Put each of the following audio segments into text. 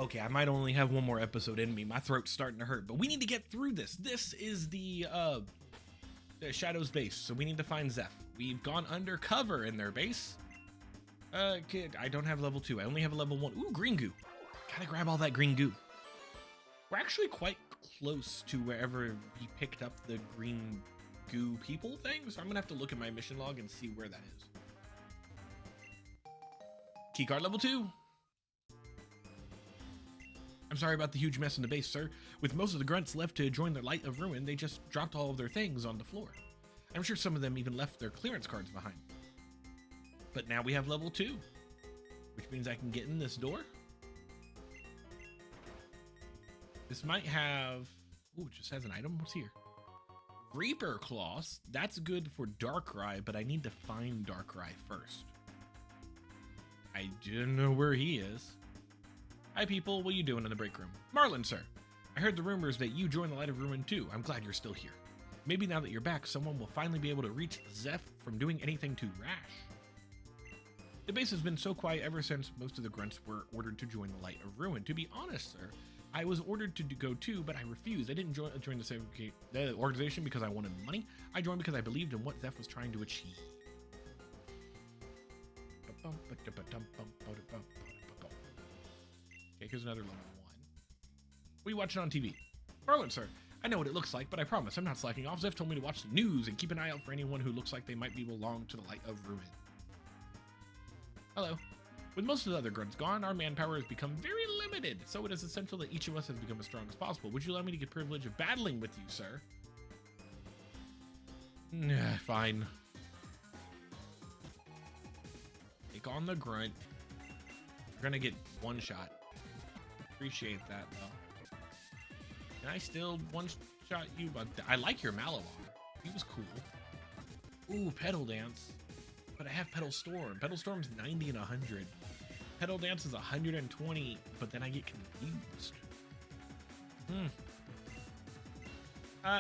Okay, I might only have one more episode in me. My throat's starting to hurt, but we need to get through this. This is the Shadow's base, so we need to find Zeph. We've gone undercover in their base. Kid, I don't have level 2. I only have a level 1. Ooh, green goo. Gotta grab all that green goo. We're actually quite close to wherever we picked up the green goo people thing, so I'm gonna have to look at my mission log and see where that is. Keycard level 2. I'm sorry about the huge mess in the base, sir. With most of the grunts left to join the Light of Ruin, they just dropped all of their things on the floor. I'm sure some of them even left their clearance cards behind. But now we have level 2, which means I can get in this door. This might have... Ooh, it just has an item. What's here? Reaper Claws. That's good for Darkrai, but I need to find Darkrai first. I don't know where he is. Hi people, what are you doing in the break room? Marlin, sir. I heard the rumors that you joined the Light of Ruin too. I'm glad you're still here. Maybe now that you're back, someone will finally be able to reach Zeph from doing anything too rash. The base has been so quiet ever since most of the grunts were ordered to join the Light of Ruin. To be honest, sir, I was ordered to go too, but I refused. I didn't join the organization because I wanted money. I joined because I believed in what Zeph was trying to achieve. Okay, here's another level 1. What are you watching on TV? Borrian, sir. I know what it looks like, but I promise I'm not slacking off. Zeph told me to watch the news and keep an eye out for anyone who looks like they might belong to the Light of Ruin. Hello. With most of the other grunts gone, our manpower has become very limited, so it is essential that each of us has become as strong as possible. Would you allow me to get the privilege of battling with you, sir? Nah, fine. Take on the grunt. You're gonna get one shot. Appreciate that, though. Can I still one-shot you? But I like your Malawar. He was cool. Ooh, Petal Dance. But I have Petal Storm. Petal Storm's 90 and 100. Petal Dance is 120, but then I get confused.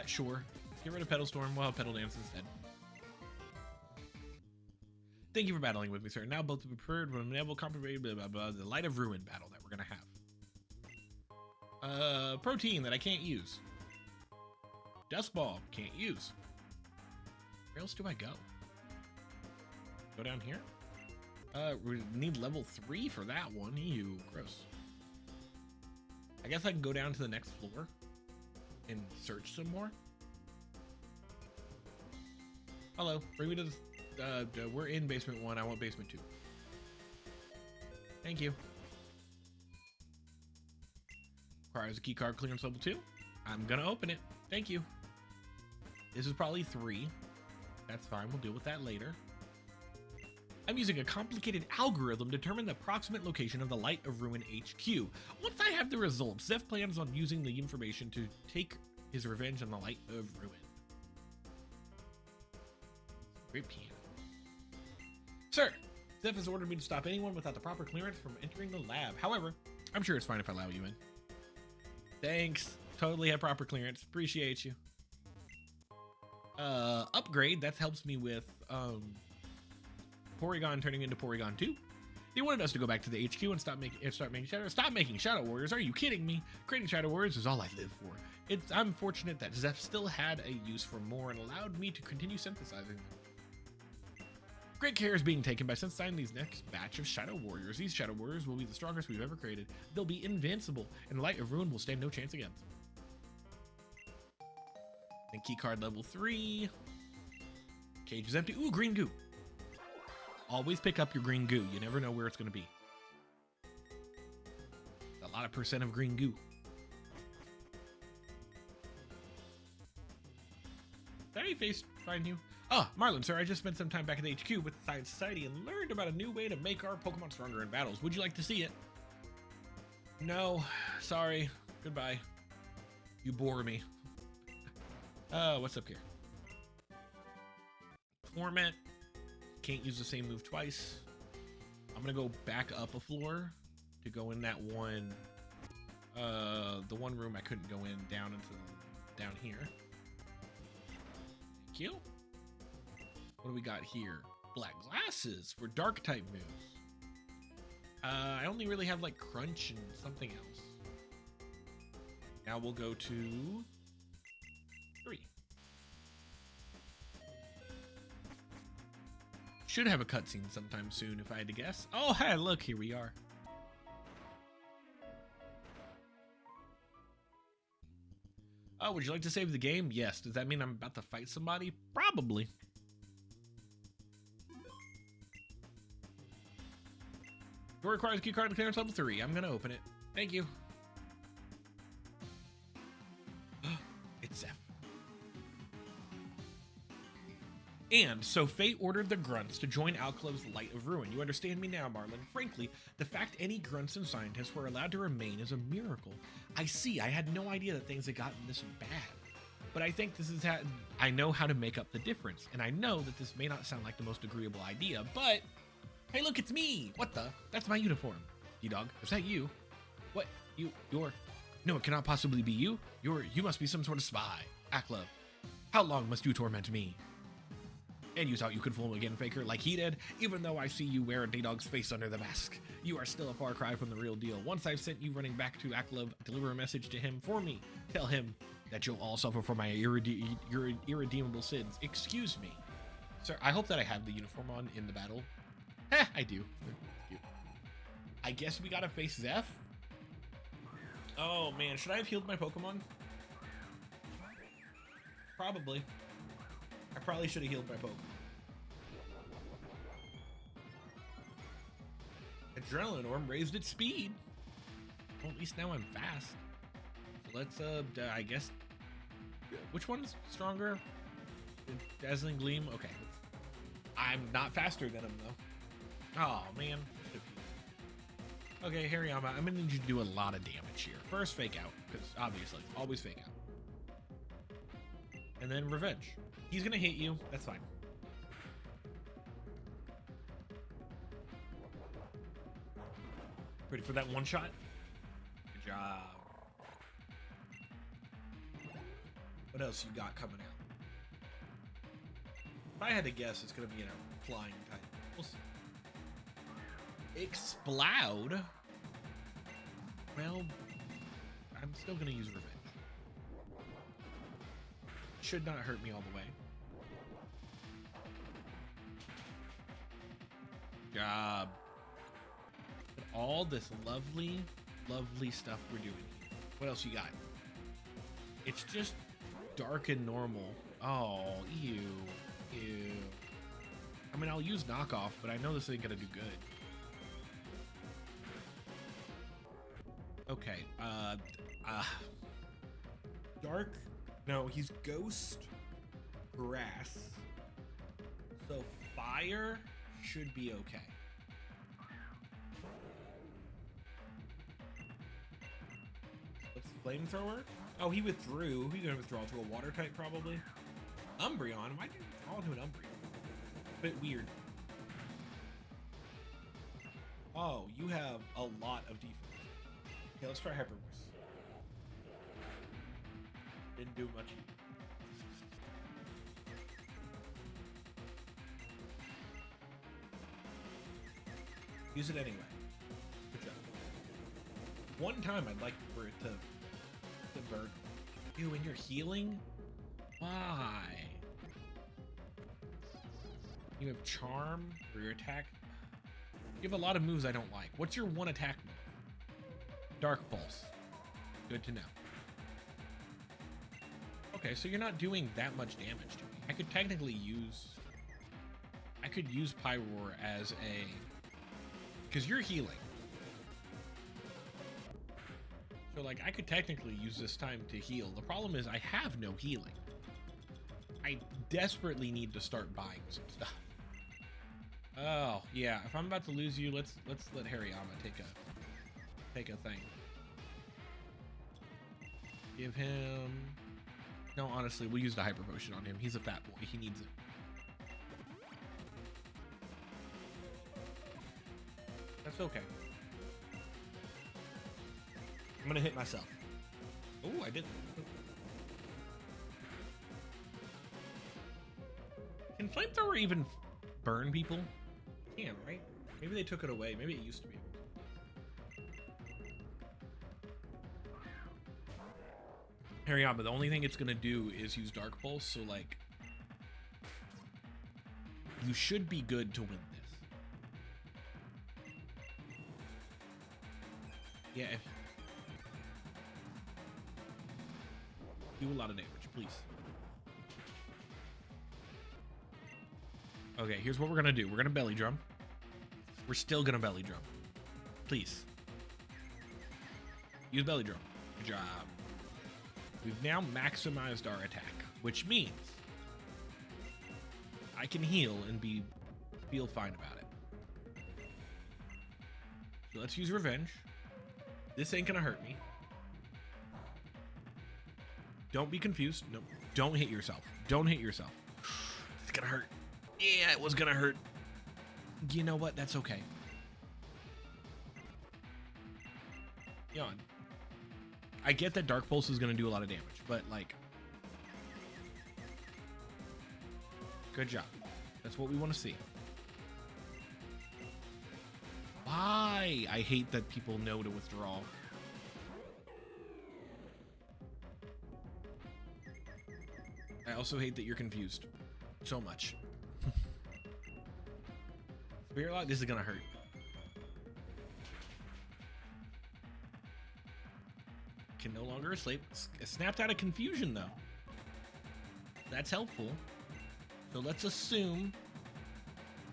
Sure. Get rid of Petal Storm. We'll have Petal Dance instead. Thank you for battling with me, sir. Now both prepared for a naval complicated the Light of Ruin battle that we're gonna have. Protein that I can't use. Dusk Ball, can't use. Where else do I go? Go down here? We need level 3 for that one. Ew, gross. I guess I can go down to the next floor and search some more. Hello, bring me to the, we're in basement 1. I want basement 2. Thank you. Requires a key card clearance level 2. I'm gonna open it. Thank you. This is probably 3. That's fine. We'll deal with that later. I'm using a complicated algorithm to determine the approximate location of the Light of Ruin HQ. Once I have the results, Zeph plans on using the information to take his revenge on the Light of Ruin. Great piano. Sir, Zeph has ordered me to stop anyone without the proper clearance from entering the lab. However, I'm sure it's fine if I allow you in. Thanks. Totally have proper clearance. Appreciate you. Upgrade. That helps me with Porygon turning into Porygon 2. They wanted us to go back to the HQ and start making Shadow Warriors. Are you kidding me? Creating Shadow Warriors is all I live for. I'm fortunate that Zeph still had a use for more and allowed me to continue synthesizing them. Great care is being taken by synthesizing these next batch of Shadow Warriors. These Shadow Warriors will be the strongest we've ever created. They'll be invincible, and the Light of Ruin will stand no chance against them. And keycard level 3. Cage is empty. Ooh, green goo. Always pick up your green goo. You never know where it's going to be. A lot of % of green goo. Did any face find you? Oh, Marlin, sir, I just spent some time back at the HQ with the Science Society and learned about a new way to make our Pokemon stronger in battles. Would you like to see it? No, sorry. Goodbye. You bore me. What's up here? Torment. Can't use the same move twice. I'm gonna go back up a floor to go in that one, the one room I couldn't go in down here. Thank you. What do we got here? Black glasses for dark type moves. I only really have like crunch and something else. Now we'll go to 3. Should have a cutscene sometime soon if I had to guess. Oh, hey, look, here we are. Oh, would you like to save the game? Yes. Does that mean I'm about to fight somebody? Probably. Door requires a key card to clearance level 3. I'm gonna open it. Thank you. It's Zeph. And so fate ordered the grunts to join Alclove's Light of Ruin. You understand me now, Marlin. Frankly, the fact any grunts and scientists were allowed to remain is a miracle. I see. I had no idea that things had gotten this bad. But I think this is how I know how to make up the difference. And I know that this may not sound like the most agreeable idea, but hey, look, it's me. What the? That's my uniform. Ddog, is that you? What? You're... No, it cannot possibly be you. You must be some sort of spy. Alclove, how long must you torment me? And you thought you could fool him again, Faker, like he did? Even though I see you wear Ddog's face under the mask, you are still a far cry from the real deal. Once I've sent you running back to Alclove, deliver a message to him for me. Tell him that you'll all suffer for my irredeemable sins. Excuse me. Sir, I hope that I have the uniform on in the battle. Heh, I do. Cute. I guess we gotta face Zeph? Oh man, should I have healed my Pokemon? Probably. I probably should have healed my Pokemon. Adrenaline Orb raised its speed. Well, at least now I'm fast. So let's, I guess, which one's stronger? Dazzling Gleam? Okay. I'm not faster than him, though. Oh, man. Okay, Hariyama, I'm gonna need you to do a lot of damage here. First, fake out, because obviously, always fake out. And then revenge. He's gonna hit you. That's fine. Ready for that one shot? Good job. What else you got coming out? If I had to guess, it's gonna be in a flying type. We'll see. Explode? Well, I'm still gonna use revenge. Should not hurt me all the way. Job. But all this lovely, lovely stuff we're doing here. What else you got? It's just dark and normal. Oh, ew. Ew. I mean, I'll use knockoff, but I know this ain't gonna do good. Okay, dark? No, he's ghost, grass. So fire should be okay. What's flamethrower? Oh, he withdrew. He's gonna withdraw to a water type probably. Umbreon? Why did you withdraw to an Umbreon? Bit weird. Oh, you have a lot of defense. Okay, let's try Hyper Voice. Didn't do much. Use it anyway. Good job. One time I'd like for it to burn. Ew, and you're healing? Why? You have Charm for your attack. You have a lot of moves I don't like. What's your one attack move? Dark Pulse. Good to know. Okay, so you're not doing that much damage to me. I could technically use... I could use Pyroar as a... Because you're healing. So, like, I could technically use this time to heal. The problem is I have no healing. I desperately need to start buying some stuff. Oh, yeah. If I'm about to lose you, let's let Hariyama take a thing. Give him... No, honestly, we'll use the Hyper Potion on him. He's a fat boy. He needs it. That's okay. I'm gonna hit myself. Oh, I didn't. Can Flamethrower even burn people? Can, right? Maybe they took it away. Maybe it used to be. Hurry on, but the only thing it's gonna do is use Dark Pulse, so like you should be good to win this. Yeah, if do a lot of damage, please. Okay, here's what we're gonna do. We're gonna belly drum. We're still gonna belly drum. Please. Use belly drum. Good job. We've now maximized our attack, which means I can heal and feel fine about it. So let's use revenge. This ain't gonna hurt me. Don't be confused. No, don't hit yourself. Don't hit yourself. It's gonna hurt. Yeah, it was gonna hurt. You know what? That's okay. Yawn. I get that Dark Pulse is gonna do a lot of damage, but like, good job. That's what we want to see. Why? I hate that people know to withdraw. I also hate that you're confused so much. Spirit Lock, this is gonna hurt. Can no longer sleep. Snapped out of confusion though. That's helpful. So let's assume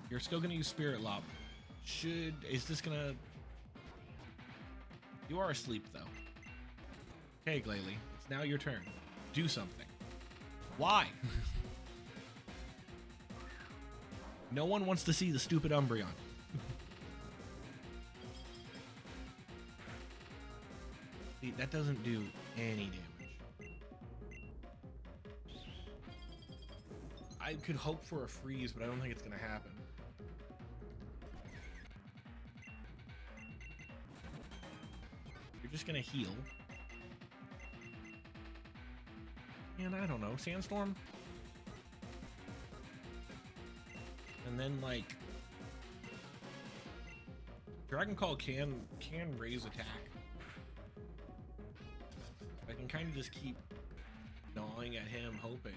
you're still gonna use Spirit Lock. Is this gonna? You are asleep though. Okay, Glalie, it's now your turn. Do something. Why? No one wants to see the stupid Umbreon. See, that doesn't do any damage. I could hope for a freeze, but I don't think it's gonna happen. You're just gonna heal. And I don't know, Sandstorm? And then like Dragon Call can raise attack. I can kind of just keep gnawing at him, hoping.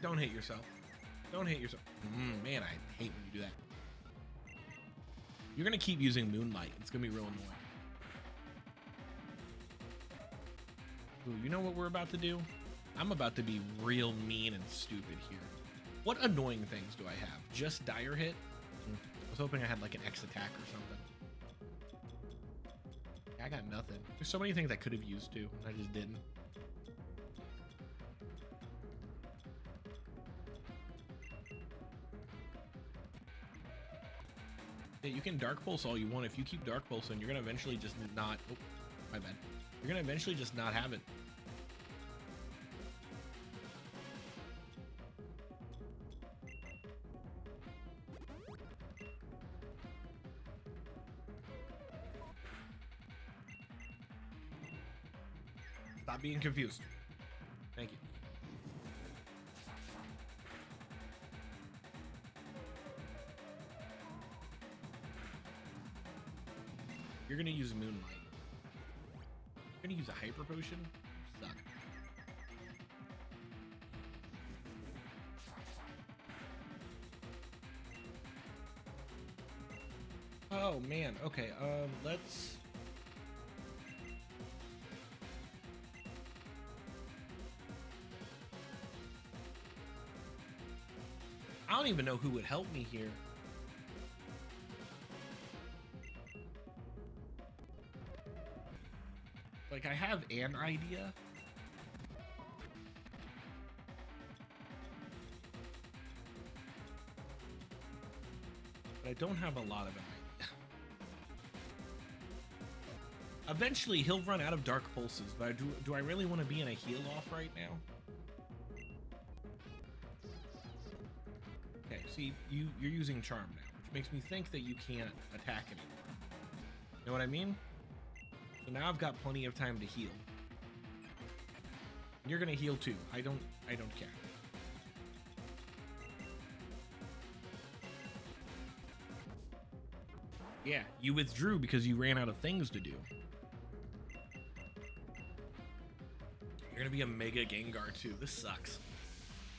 Don't hit yourself. Don't hit yourself. Man, I hate when you do that. You're gonna keep using Moonlight. It's gonna be real annoying. Ooh, you know what we're about to do? I'm about to be real mean and stupid here. What annoying things do I have? Just Dire Hit? I was hoping I had like an X attack or something. I got nothing. There's so many things I could have used to, and I just didn't. Yeah, you can Dark Pulse all you want. If you keep Dark Pulsing, you're gonna eventually just not. Oh, my bad. You're gonna eventually just not have it. Stop being confused. Thank you. You're gonna use Moonlight. You're gonna use a Hyper Potion? You suck. Oh man, okay, let's... I don't even know who would help me here. Like, I have an idea. But I don't have a lot of an idea. Eventually, he'll run out of Dark Pulses, but do I really want to be in a heal off right now? Okay, see, you're using Charm now, which makes me think that you can't attack anymore. Know what I mean? So now I've got plenty of time to heal. You're gonna heal too. I don't care. Yeah, you withdrew because you ran out of things to do. You're gonna be a mega Gengar too. This sucks.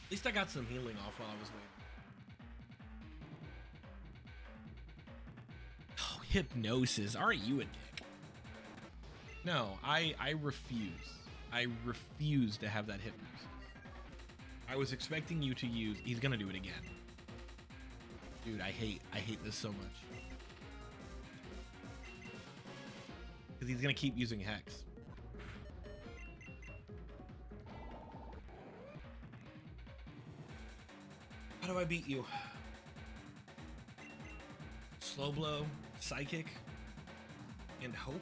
At least I got some healing off while I was waiting. Oh, hypnosis. Aren't you a dick? No, I refuse. I refuse to have that hypnosis. I was expecting you to use. He's gonna do it again. Dude, I hate this so much. Because he's gonna keep using Hex. How do I beat you? Slow blow, psychic, and hope?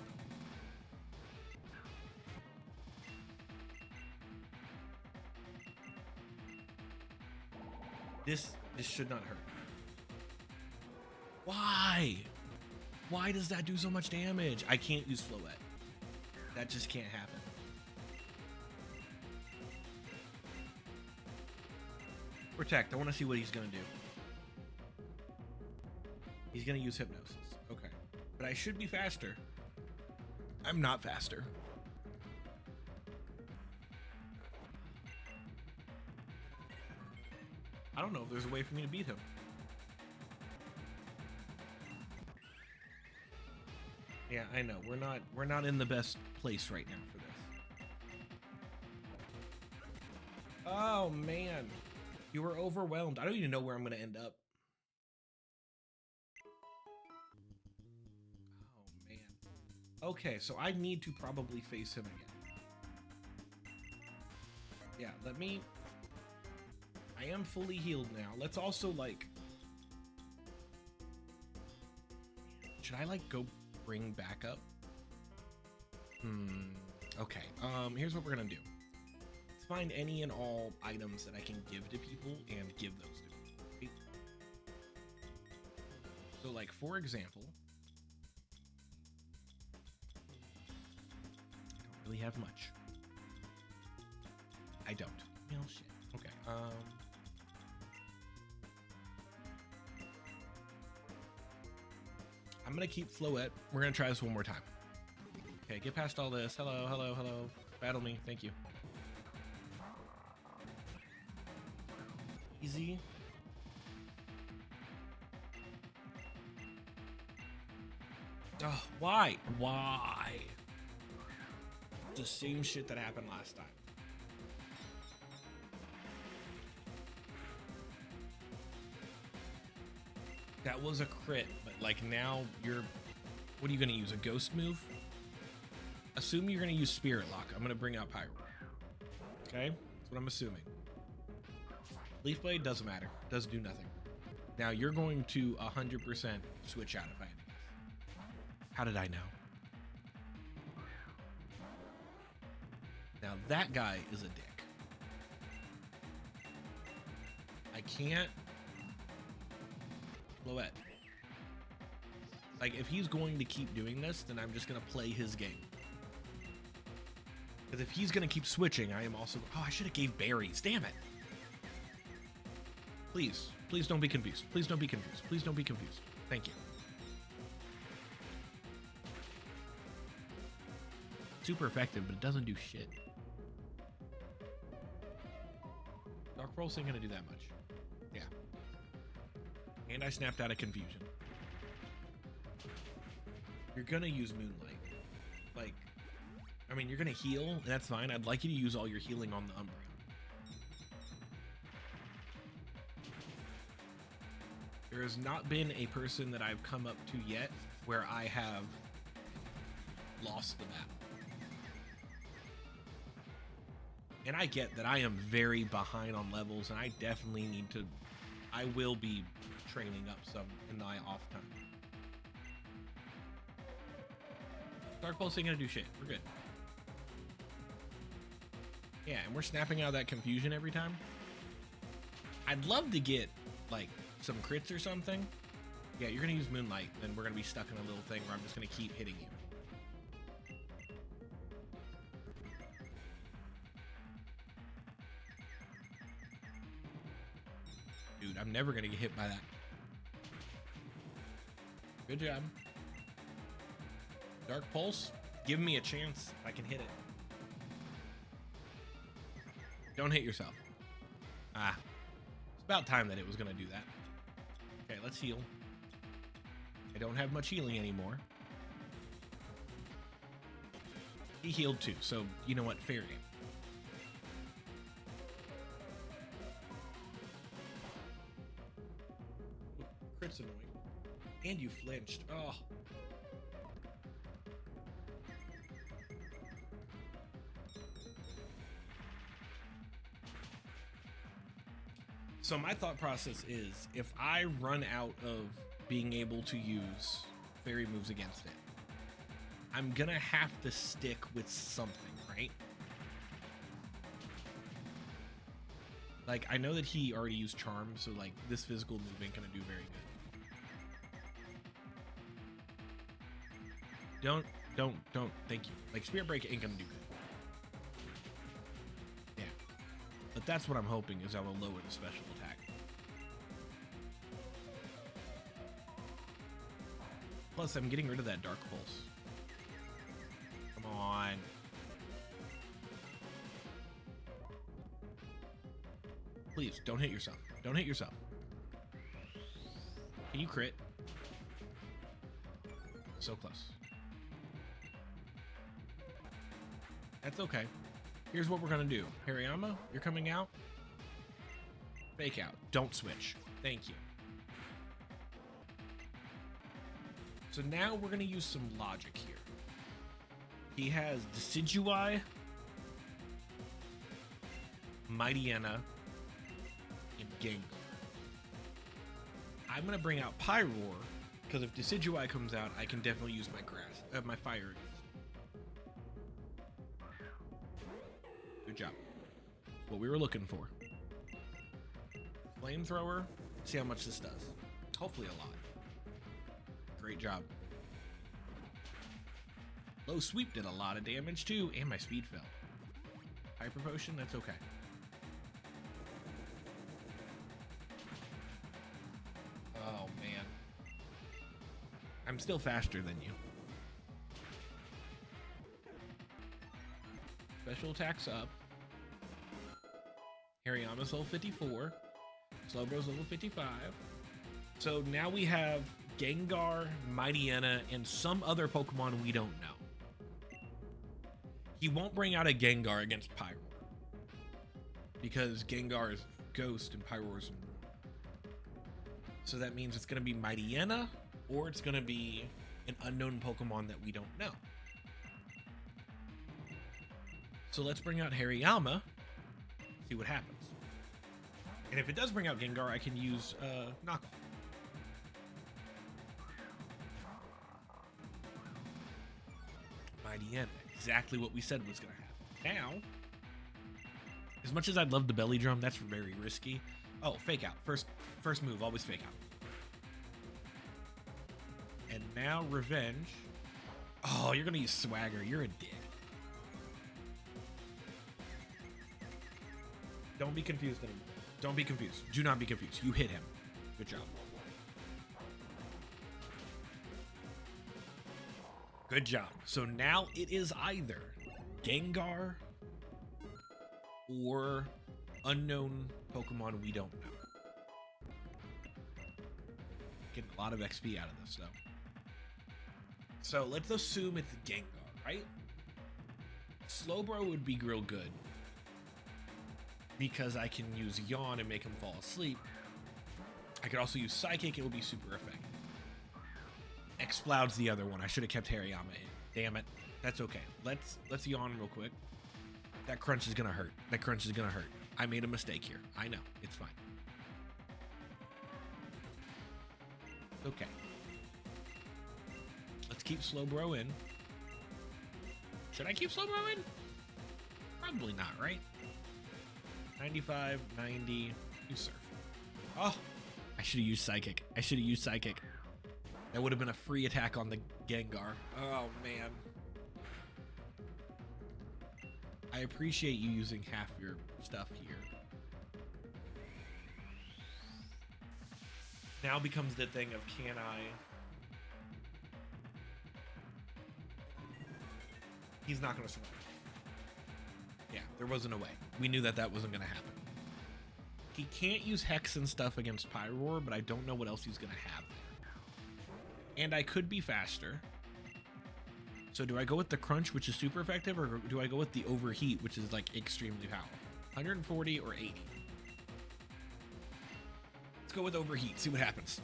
This should not hurt. Why? Why does that do so much damage? I can't use Floette. That just can't happen. Protect. I want to see what he's going to do. He's going to use Hypnosis. Okay. But I should be faster. I'm not faster. I don't know if there's a way for me to beat him. Yeah, I know. We're not in the best place right now for this. Oh man. You were overwhelmed. I don't even know where I'm going to end up. Oh man. Okay, so I need to probably face him again. Yeah, let me... I am fully healed now. Let's also, like... Should I, like, go bring back up? Okay. Here's what we're gonna do. Let's find any and all items that I can give to people and give those to people. Right? So, like, for example... I don't really have much. I don't. Well, shit. Okay. I'm gonna keep Floette. We're gonna try this one more time. Okay, get past all this. Hello, hello, hello. Battle me. Thank you. Easy. Oh, why? Why? The same shit that happened last time. That was a crit, but like now you're... What are you gonna use? A ghost move? Assume you're gonna use Spirit Lock. I'm gonna bring out Pyro. Okay? That's what I'm assuming. Leaf Blade doesn't matter. Does do nothing. Now you're going to 100% switch out if I had to guess. How did I know? Now that guy is a dick. I can't... Floette. Like, if he's going to keep doing this, then I'm just going to play his game. Because if he's going to keep switching, I am also... Oh, I should have gave berries. Damn it. Please. Please don't be confused. Please don't be confused. Please don't be confused. Thank you. Super effective, but it doesn't do shit. Dark Pulse ain't going to do that much. Yeah. And I snapped out of confusion. You're gonna use Moonlight. Like, I mean, you're gonna heal, and that's fine. I'd like you to use all your healing on the Umbreon. There has not been a person that I've come up to yet where I have lost the battle. And I get that I am very behind on levels, and I definitely need to... I will be training up some in my off time. Dark Pulse ain't gonna do shit. We're good. Yeah, and we're snapping out of that confusion every time. I'd love to get, like, some crits or something. Yeah, you're gonna use Moonlight, then we're gonna be stuck in a little thing where I'm just gonna keep hitting you. Dude, I'm never gonna get hit by that. Good job. Dark Pulse, give me a chance if I can hit it. Don't hit yourself. Ah. It's about time that it was gonna do that. Okay, let's heal. I don't have much healing anymore. He healed too, so you know what? Fair game. Crit's annoying. And you flinched. Oh. So my thought process is, if I run out of being able to use fairy moves against it, I'm gonna have to stick with something, right? Like, I know that he already used charm, so like this physical move ain't gonna do very good. Don't, thank you. Like, Spirit Break ain't gonna do good. Yeah. But that's what I'm hoping, is I will lower the special attack. Plus, I'm getting rid of that Dark Pulse. Come on. Please, don't hit yourself. Don't hit yourself. Can you crit? So close. That's okay. Here's what we're gonna do. Hariyama, you're coming out. Fake out. Don't switch. Thank you. So now we're gonna use some logic here. He has Decidui, Mightyena, and Gengar. I'm gonna bring out Pyroar, because if Decidui comes out, I can definitely use my fire. Good job. What we were looking for. Flamethrower. See how much this does. Hopefully a lot. Great job. Low sweep did a lot of damage too, and my speed fell. Hyper potion, that's okay. Oh man. I'm still faster than you. Special attacks up. Hariyama's level 54. Slowbro's level 55. So now we have Gengar, Mightyena, and some other Pokemon we don't know. He won't bring out a Gengar against Pyroar, because Gengar is Ghost and Pyroar is Normal. So that means it's going to be Mightyena, or it's going to be an unknown Pokemon that we don't know. So let's bring out Hariyama, see what happens. And if it does bring out Gengar, I can use knockoff. Mightyena, exactly what we said was going to happen. Now, as much as I'd love the belly drum, that's very risky. Oh, fake out. First move, always fake out. And now revenge. Oh, you're going to use swagger. You're a dick. Don't be confused anymore. Don't be confused. Do not be confused. You hit him. Good job. Good job. So now it is either Gengar or unknown Pokemon we don't know. Getting a lot of XP out of this, though. So let's assume it's Gengar, right? Slowbro would be real good, because I can use Yawn and make him fall asleep. I could also use Psychic. It would be super effective. Exploud's the other one. I should have kept Hariyama in. Damn it. That's okay. Let's Yawn real quick. That crunch is gonna hurt. That crunch is gonna hurt. I made a mistake here. I know. It's fine. Okay. Let's keep Slowbro in. Should I keep Slowbro in? Probably not, right? 95, 90, you surf. Oh, I should have used Psychic. I should have used Psychic. That would have been a free attack on the Gengar. Oh, man. I appreciate you using half your stuff here. Now becomes the thing of, can I... He's not going to survive. Yeah, there wasn't a way. We knew that that wasn't going to happen. He can't use Hex and stuff against Pyroar, but I don't know what else he's going to have there. And I could be faster. So do I go with the Crunch, which is super effective, or do I go with the Overheat, which is like extremely powerful? 140 or 80? Let's go with Overheat, see what happens.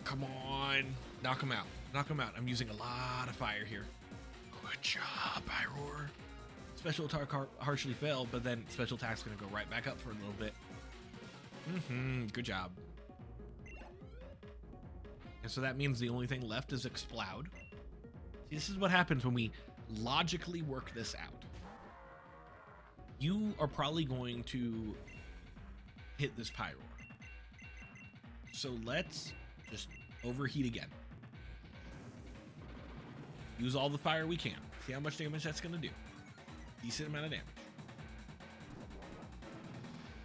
Come on. Knock him out. Knock him out. I'm using a lot of fire here. Good job, Pyroar. Special attack harshly failed, but then special attack's going to go right back up for a little bit. Good job. And so that means the only thing left is Explode. See, this is what happens when we logically work this out. You are probably going to hit this Pyroar. So let's just overheat again. Use all the fire we can. See how much damage that's going to do. Decent amount of damage.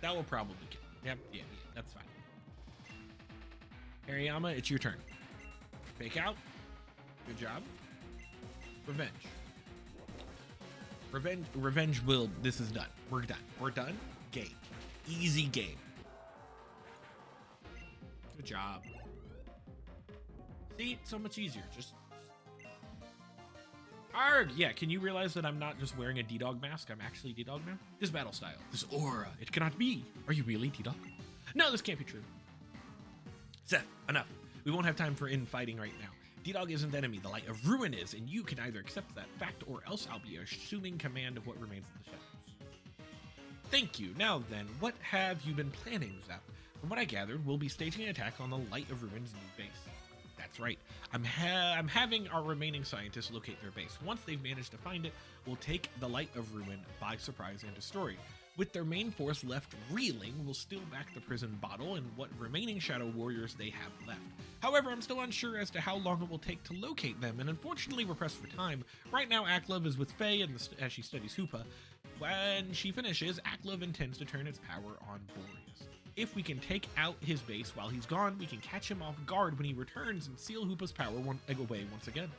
That will probably kill. Yep, yeah, that's fine. Hariyama, it's your turn. Fake out. Good job. Revenge. Revenge will. This is done. We're done. We're done. Game. Easy game. Good job. See, so much easier. Just Arg! Yeah, can you realize that I'm not just wearing a Ddog mask? I'm actually Ddog now? This battle style. This aura. It cannot be. Are you really Ddog? No, this can't be true. Zeph, enough. We won't have time for infighting right now. Ddog isn't the enemy. The Light of Ruin is, and you can either accept that fact or else I'll be assuming command of what remains of the shadows. Thank you. Now then, what have you been planning, Zeph? From what I gathered, we'll be staging an attack on the Light of Ruin's new base. That's right. I'm having our remaining scientists locate their base. Once they've managed to find it, we'll take the Light of Ruin by surprise and destroy. With their main force left reeling, we'll steal back the prison bottle and what remaining Shadow Warriors they have left. However, I'm still unsure as to how long it will take to locate them, and unfortunately we're pressed for time. Right now, Aklov is with Faye as she studies Hoopa. When she finishes, Aklov intends to turn its power on Borrius. If we can take out his base while he's gone, we can catch him off guard when he returns and seal Hoopa's power away once again.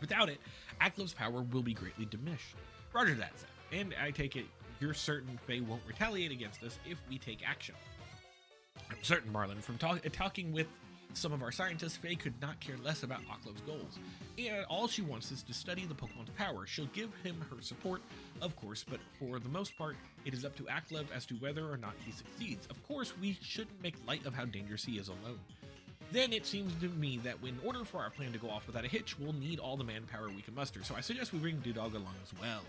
Without it, Aklov's power will be greatly diminished. Roger that, Zeph. And I take it you're certain Faye won't retaliate against us if we take action. I'm certain, Marlin. From talking with some of our scientists, Faye could not care less about Aklov's goals. And all she wants is to study the Pokemon's power. She'll give him her support, of course, but for the most part, it is up to Aklov as to whether or not he succeeds. Of course, we shouldn't make light of how dangerous he is alone. Then it seems to me that in order for our plan to go off without a hitch, we'll need all the manpower we can muster, so I suggest we bring Ddog along as well.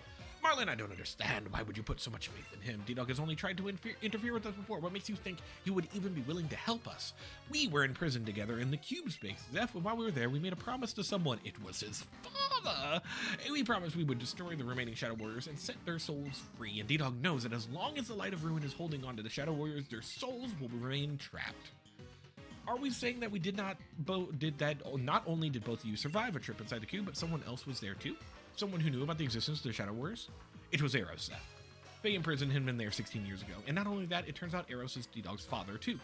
Marlin, I don't understand. Why would you put so much faith in him? Ddog has only tried to interfere with us before. What makes you think he would even be willing to help us? We were in prison together in the Cube space. Zeph, while we were there, we made a promise to someone. It was his father. And we promised we would destroy the remaining Shadow Warriors and set their souls free. And Ddog knows that as long as the Light of Ruin is holding on to the Shadow Warriors, their souls will remain trapped. Are we saying that we not only did both of you survive a trip inside the cube, but someone else was there too? Someone who knew about the existence of the Shadow Warriors? It was Eros, Zeph. Faye imprisoned him in there 16 years ago, and not only that, it turns out Eros is Ddog's father too.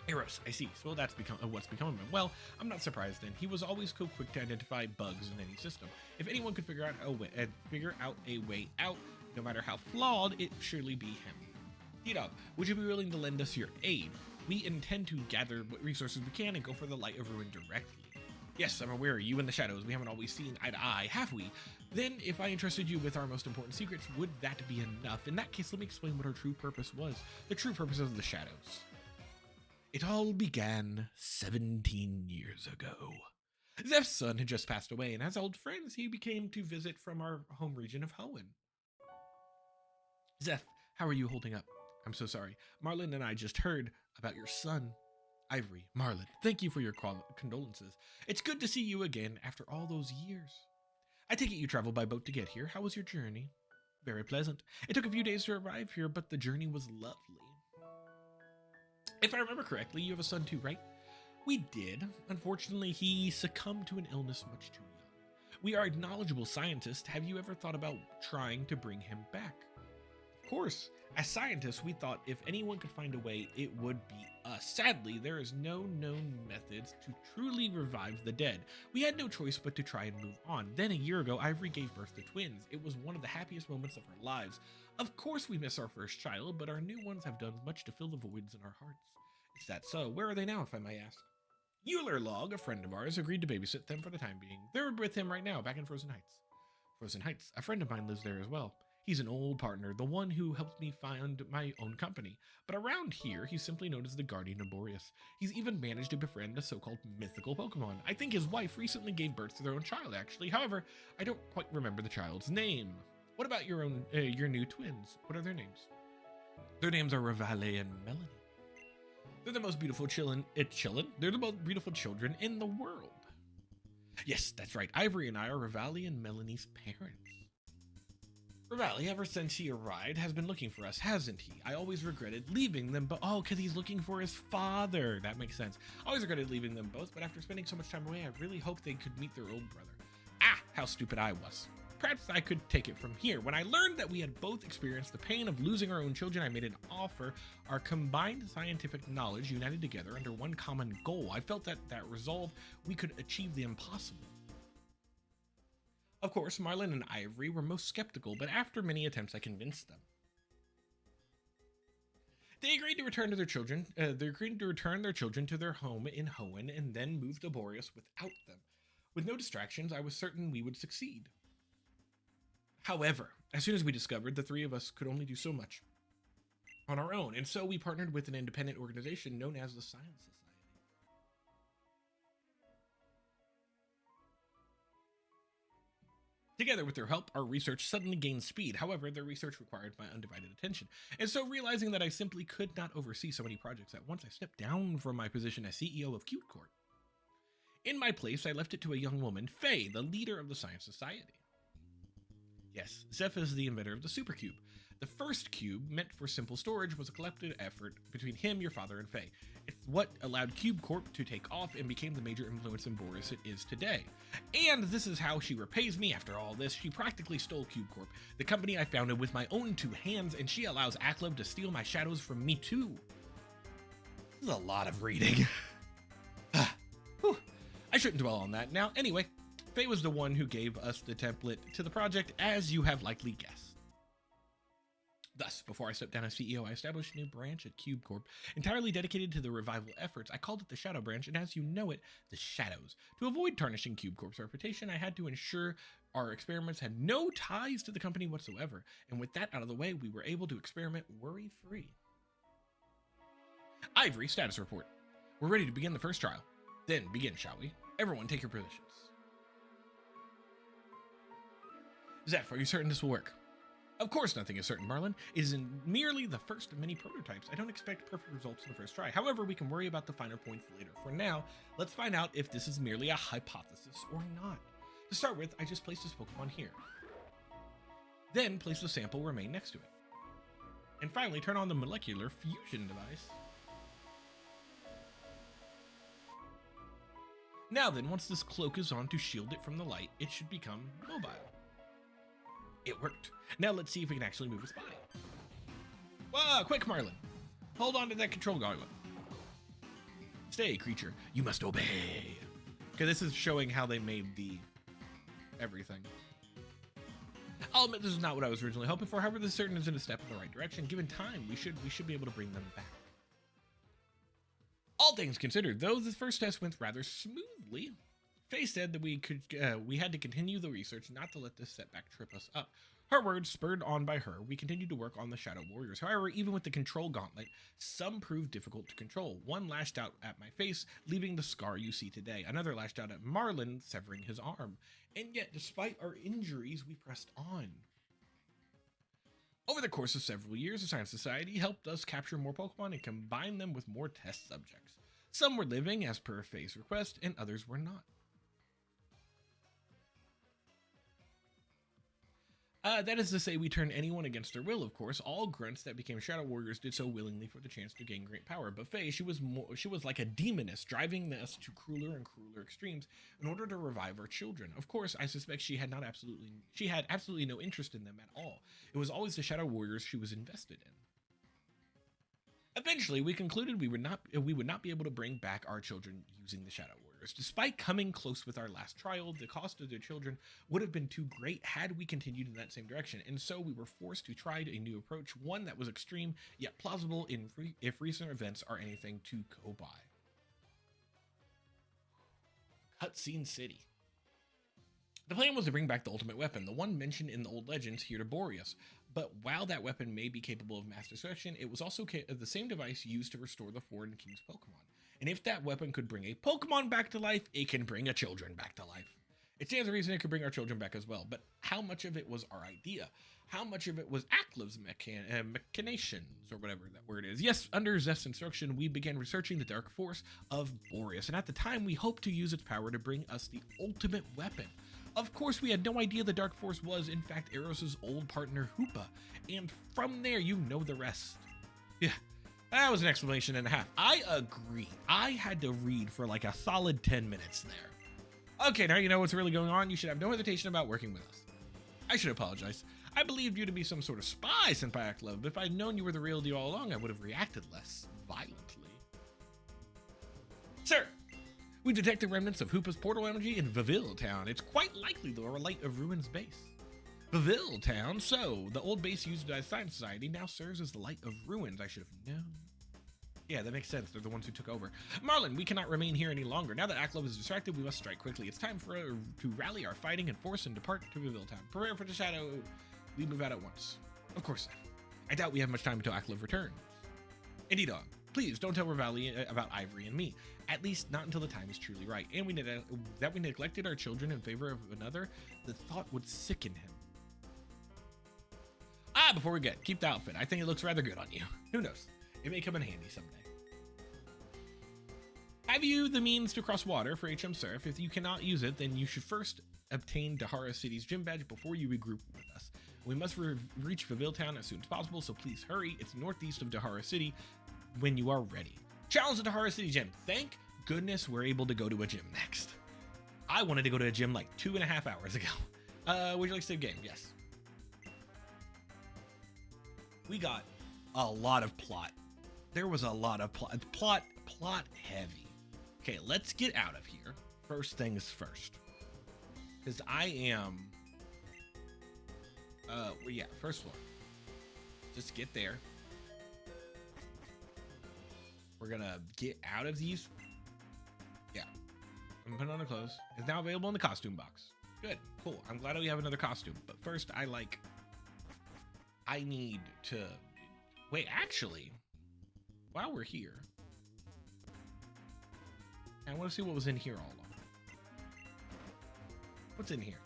Eros, I see. So that's what's become of him. Well, I'm not surprised then. He was always so quick to identify bugs in any system. If anyone could figure out a way out, no matter how flawed, it'd surely be him. Ddog, would you be willing to lend us your aid? We intend to gather what resources we can and go for the Light of Ruin directly. Yes, I'm aware, you and the Shadows, we haven't always seen eye to eye, have we? Then, if I entrusted you with our most important secrets, would that be enough? In that case, let me explain what our true purpose was. The true purpose of the Shadows. It all began 17 years ago. Zeph's son had just passed away, and as old friends, he came to visit from our home region of Hoenn. Zeph, how are you holding up? I'm so sorry. Marlin and I just heard about your son. Ivory, Marlin, thank you for your condolences. It's good to see you again after all those years. I take it you traveled by boat to get here. How was your journey? Very pleasant. It took a few days to arrive here, but the journey was lovely. If I remember correctly, you have a son too, right? We did. Unfortunately, he succumbed to an illness much too young. We are knowledgeable scientists. Have you ever thought about trying to bring him back? course. As scientists, we thought if anyone could find a way, it would be us. Sadly, there is no known methods to truly revive the dead. We had no choice but to try and move on. Then a year ago, Ivory gave birth to twins. It was one of the happiest moments of our lives. Of course we miss our first child, but our new ones have done much to fill the voids in our hearts. Is that so? Where are they now, if I may ask? Euler Log, a friend of ours, agreed to babysit them for the time being. They're with him right now, back in Frozen Heights. Frozen Heights, a friend of mine lives there as well. He's an old partner, the one who helped me find my own company. But around here, he's simply known as the Guardian of Borrius. He's even managed to befriend a so-called mythical Pokemon. I think his wife recently gave birth to their own child, actually. However, I don't quite remember the child's name. What about your new twins? What are their names? Their names are Revali and Melanie. They're the most beautiful They're the most beautiful children in the world. Yes, that's right. Ivory and I are Revali and Melanie's parents. Revali, ever since he arrived, has been looking for us, hasn't he? I always regretted leaving them, but because he's looking for his father. That makes sense. I always regretted leaving them both, but after spending so much time away, I really hoped they could meet their old brother. Ah, how stupid I was. Perhaps I could take it from here. When I learned that we had both experienced the pain of losing our own children, I made an offer. Our combined scientific knowledge united together under one common goal. I felt that resolve, we could achieve the impossible. Of course, Marlin and Ivory were most skeptical, but after many attempts, I convinced them. They agreed to return their children to their home in Hoenn and then move to Borrius without them. With no distractions, I was certain we would succeed. However, as soon as we discovered the three of us could only do so much on our own, and so we partnered with an independent organization known as the Science Society. Together with their help, our research suddenly gained speed. However, their research required my undivided attention. And so realizing that I simply could not oversee so many projects at once, I stepped down from my position as CEO of Cute Corp. In my place, I left it to a young woman, Faye, the leader of the Science Society. Yes, Zeph is the inventor of the Super Cube. The first cube, meant for simple storage, was a collective effort between him, your father, and Faye. It's what allowed Cube Corp to take off and became the major influence in Borrius it is today. And this is how she repays me after all this. She practically stole Cube Corp, the company I founded with my own two hands, and she allows Aklev to steal my shadows from me too. This is a lot of reading. I shouldn't dwell on that now. Anyway, Faye was the one who gave us the template to the project, as you have likely guessed. Thus, before I stepped down as CEO, I established a new branch at Cube Corp, entirely dedicated to the revival efforts. I called it the Shadow Branch, and as you know it, the Shadows. To avoid tarnishing Cube Corp's reputation, I had to ensure our experiments had no ties to the company whatsoever, and with that out of the way, we were able to experiment worry-free. Ivory, status report. We're ready to begin the first trial. Then begin, shall we? Everyone take your positions. Zeph, are you certain this will work? Of course nothing is certain, Marlin. It is merely the first of many prototypes. I don't expect perfect results in the first try. However, we can worry about the finer points later. For now, let's find out if this is merely a hypothesis or not. To start with, I just placed this Pokemon here. Then place the sample remain next to it. And finally, turn on the molecular fusion device. Now then, once this cloak is on to shield it from the light, it should become mobile. It worked. Now let's see if we can actually move its body. Whoa, quick, Marlin. Hold on to that control gauntlet. Stay, creature. You must obey. Okay, this is showing how they made the everything. I'll admit this is not what I was originally hoping for. However, this certainly isn't a step in the right direction. Given time, we should be able to bring them back. All things considered, though, this first test went rather smoothly. Faye said that we had to continue the research, not to let this setback trip us up. Her words, spurred on by her, we continued to work on the Shadow Warriors. However, even with the control gauntlet, some proved difficult to control. One lashed out at my face, leaving the scar you see today. Another lashed out at Marlin, severing his arm. And yet, despite our injuries, we pressed on. Over the course of several years, the Science Society helped us capture more Pokemon and combine them with more test subjects. Some were living, as per Faye's request, and others were not. That is to say, we turned anyone against their will, of course. All grunts that became shadow warriors did so willingly for the chance to gain great power. But Faye, she was like a demoness, driving us to crueler and crueler extremes in order to revive our children. Of course, I suspect she had absolutely no interest in them at all. It was always the shadow warriors she was invested in. Eventually, we concluded we would not be able to bring back our children using the shadow warriors. Despite coming close with our last trial, the cost of their children would have been too great had we continued in that same direction, and so we were forced to try a new approach, one that was extreme yet plausible if recent events are anything to go by. Cutscene City. The plan was to bring back the ultimate weapon, the one mentioned in the old legends, here to Borrius. But while that weapon may be capable of mass destruction, it was also the same device used to restore the Foreign King's Pokemon. And if that weapon could bring a Pokemon back to life, it can bring a children back to life. It stands to reason it could bring our children back as well, but how much of it was our idea? How much of it was Aklev's machinations, or whatever that word is? Yes, under Zeph's instruction, we began researching the dark force of Borrius, and at the time, we hoped to use its power to bring us the ultimate weapon. Of course, we had no idea the Dark Force was, in fact, Eros' old partner, Hoopa. And from there, you know the rest. Yeah, that was an explanation and a half. I agree. I had to read for like a solid 10 minutes there. Okay, now you know what's really going on. You should have no hesitation about working with us. I should apologize. I believed you to be some sort of spy sent by Aklev, but if I'd known you were the real deal all along, I would have reacted less violently. Sir! We detected remnants of Hoopa's portal energy in Viville Town. It's quite likely the Light of Ruin's base. Viville Town, so the old base used by Science Society now serves as the Light of Ruins. I should have known. Yeah, that makes sense. They're the ones who took over. Marlin, we cannot remain here any longer. Now that Aklev is distracted, we must strike quickly. It's time to rally our fighting and force and depart to Viville Town. Prepare for the shadow. We move out at once. Of course, I doubt we have much time until Aklev returns. Indeed, Ddog. Please don't tell Revali about Ivory and me. At least not until the time is truly right. And that we neglected our children in favor of another, the thought would sicken him. Before we keep the outfit. I think it looks rather good on you. Who knows? It may come in handy someday. Have you the means to cross water for HM Surf? If you cannot use it, then you should first obtain Dahara City's gym badge before you regroup with us. We must reach Viville Town as soon as possible, so please hurry. It's northeast of Dahara City when you are ready. Challenge the Dahara City gym. Thank goodness we're able to go to a gym next. I wanted to go to a gym like 2.5 hours ago. Would you like to save game? Yes. We got a lot of plot. There was a lot of plot heavy. Okay, let's get out of here. First things first. Because I am... well, yeah, first floor. Just get there. We're gonna get out of these. Yeah. I'm putting on the clothes. It's now available in the costume box. Good, cool. I'm glad we have another costume. But first, I need to... Wait, actually, while we're here, I want to see what was in here all along. What's in here?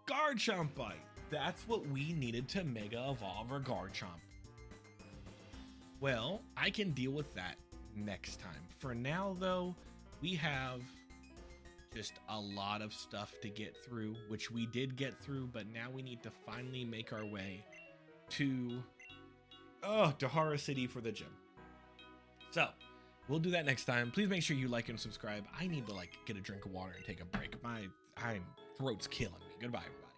Garchomp Bite. That's what we needed to Mega Evolve our Garchomp. Well, I can deal with that next time. For now, though, we have just a lot of stuff to get through, which we did get through, but now we need to finally make our way to Dahara City for the gym. So we'll do that next time. Please make sure you like and subscribe. I need to get a drink of water and take a break. My throat's killing me. Goodbye, everybody.